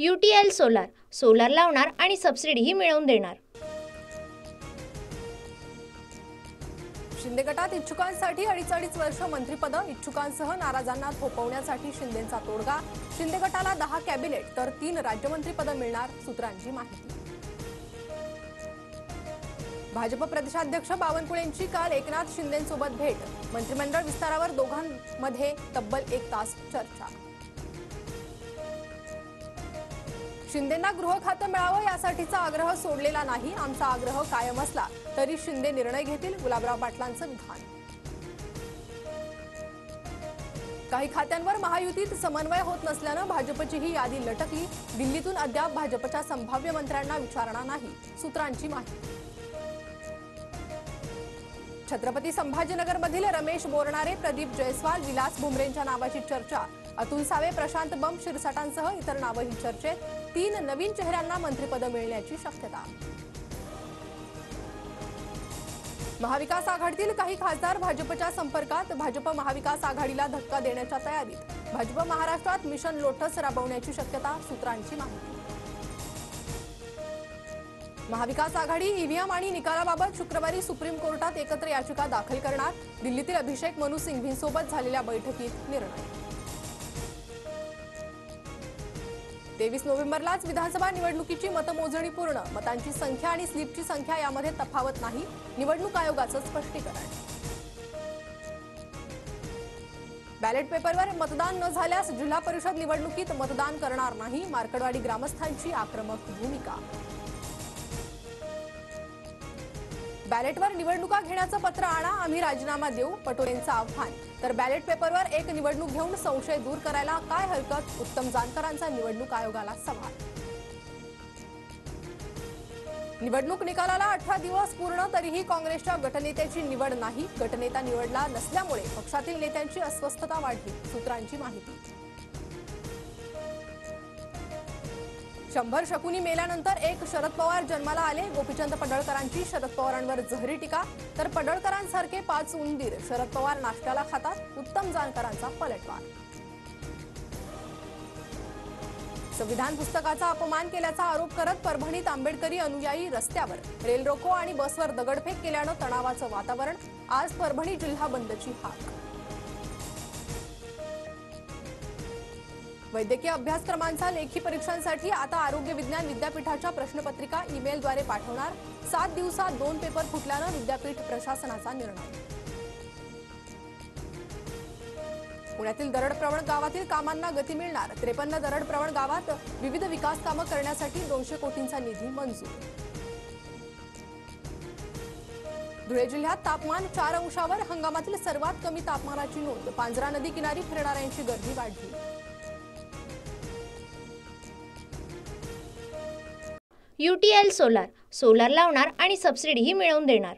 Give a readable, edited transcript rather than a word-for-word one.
UTL solar solar लावणार आणि सबसिडीही मिळवून देणार। शिंदे गटात इच्छुकांसाठी 2.5 वर्ष मंत्रिपद, इच्छुकांसह नाराजांना थोपवण्यासाठी शिंदेंचा तोडगा। शिंदे गटाला 10 कॅबिनेट तर 3 राज्यमंत्रीपद मिळणार, सूत्रांची माहिती। भाजप प्रदेशाध्यक्ष बावनकुळेंची काल एकनाथ शिंदेंसोबत भेट, मंत्रिमंडळ विस्तारावर दोघांमध्ये तब्बल 1 तास चर्चा। शिंदेंना गृह खातं मिळावं यासाठीचा आग्रह सोडलेला नाही, आमचा आग्रह कायम असला तरी शिंदे निर्णय घेतील, गुलाबराव पाटलांचं विधान। काही खात्यांवर महायुतीत समन्वय होत नसल्यानं भाजपची ही यादी लटकली, दिल्लीतून अद्याप भाजपच्या संभाव्य मंत्र्यांना विचारणा नाही, सूत्रांची माहिती। छत्रपती संभाजीनगरमधील रमेश बोरणारे, प्रदीप जयस्वाल, विलास भुमरेंच्या नावाची चर्चा, अतुल सावे, प्रशांत बंब शिरसाटांसह इतर नावही चर्चेत, 3 नवीन चेहऱ्यांना मंत्रिपद मिळण्याची शक्यता। महाविकास आघाडीतील काही खासदार भाजपच्या संपर्कात, भाजप महाविकास आघाडीला धक्का देण्याच्या तयारीत, भाजप महाराष्ट्रात मिशन लोटस राबवण्याची शक्यता, सूत्रांची माहिती। महाविकास आघाडी ईव्हीएम आणि निकालाबाबत शुक्रवारी सुप्रीम कोर्टात एकत्र याचिका दाखल करणार, दिल्लीतील अभिषेक मनु सिंघवींसोबत झालेल्या बैठकीत निर्णय। 23 नोव्हेंबरलाच विधानसभा निवडणुकीची मतमोजणी पूर्ण, मतांची संख्या आणि स्लिपची संख्या यामध्ये तफावत नाही, निवडणूक आयोगाचं स्पष्टीकरण। बॅलेट पेपरवर मतदान न झाल्यास जिल्हा परिषद निवडणुकीत मतदान करणार नाही, मार्कडवाडी ग्रामस्थांची आक्रमक भूमिका। बॅलेटवर निवडणुका घेण्याचं पत्र आणा, आम्ही राजीनामा देऊ, पटोलेंचं आव्हान। तर बॅलेट पेपरवर एक निवडणूक घेऊन संशय दूर करायला काय हरकत, उत्तम जानकरांचा निवडणूक आयोगाला सवाल। निवडणूक निकालाला 18 दिवस पूर्ण, तरीही काँग्रेसच्या गटनेत्याची निवड नाही, गटनेता निवडला नसल्यामुळे पक्षातील नेत्यांची अस्वस्थता वाढली, सूत्रांची माहिती। 100 शकुनी मेल्यानंतर एक शरद पवार जन्माला आले, गोपीचंद पडळकरांची शरद पवारांवर जहरी टीका, तर पडळकरांसारखे 5 उंदीर शरद पवार नाश्त्याला खातात, उत्तम जानकरांचा पलटवार। संविधान पुस्तकाचा अपमान केल्याचा आरोप करत परभणीत आंबेडकरी अनुयायी रस्त्यावर, रेल रोको आणि बसवर दगडफेक केल्यानं तणावाचं वातावरण, आज परभणी जिल्हा बंदची हाक। वैद्यकीय अभ्यासक्रमांचा लेखी परीक्षांसाठी आता आरोग्य विज्ञान विद्यापीठाच्या प्रश्नपत्रिका ईमेलद्वारे पाठवणार, 7 दिवसात 2 पेपर फुटल्यानं विद्यापीठ प्रशासनाचा निर्णय। पुण्यातील दरडप्रवण गावातील कामांना गती मिळणार, 53 दरडप्रवण गावात विविध विकास कामं करण्यासाठी 200 कोटींचा निधी मंजूर। धुळे जिल्ह्यात तापमान 4 अंशावर, हंगामातील सर्वात कमी तापमानाची नोंद, पांझरा नदी किनारी फिरणाऱ्यांची गर्दी वाढली। UTL सोलार सोलार लावणार आणि सबसिडीही मिळवून देणार।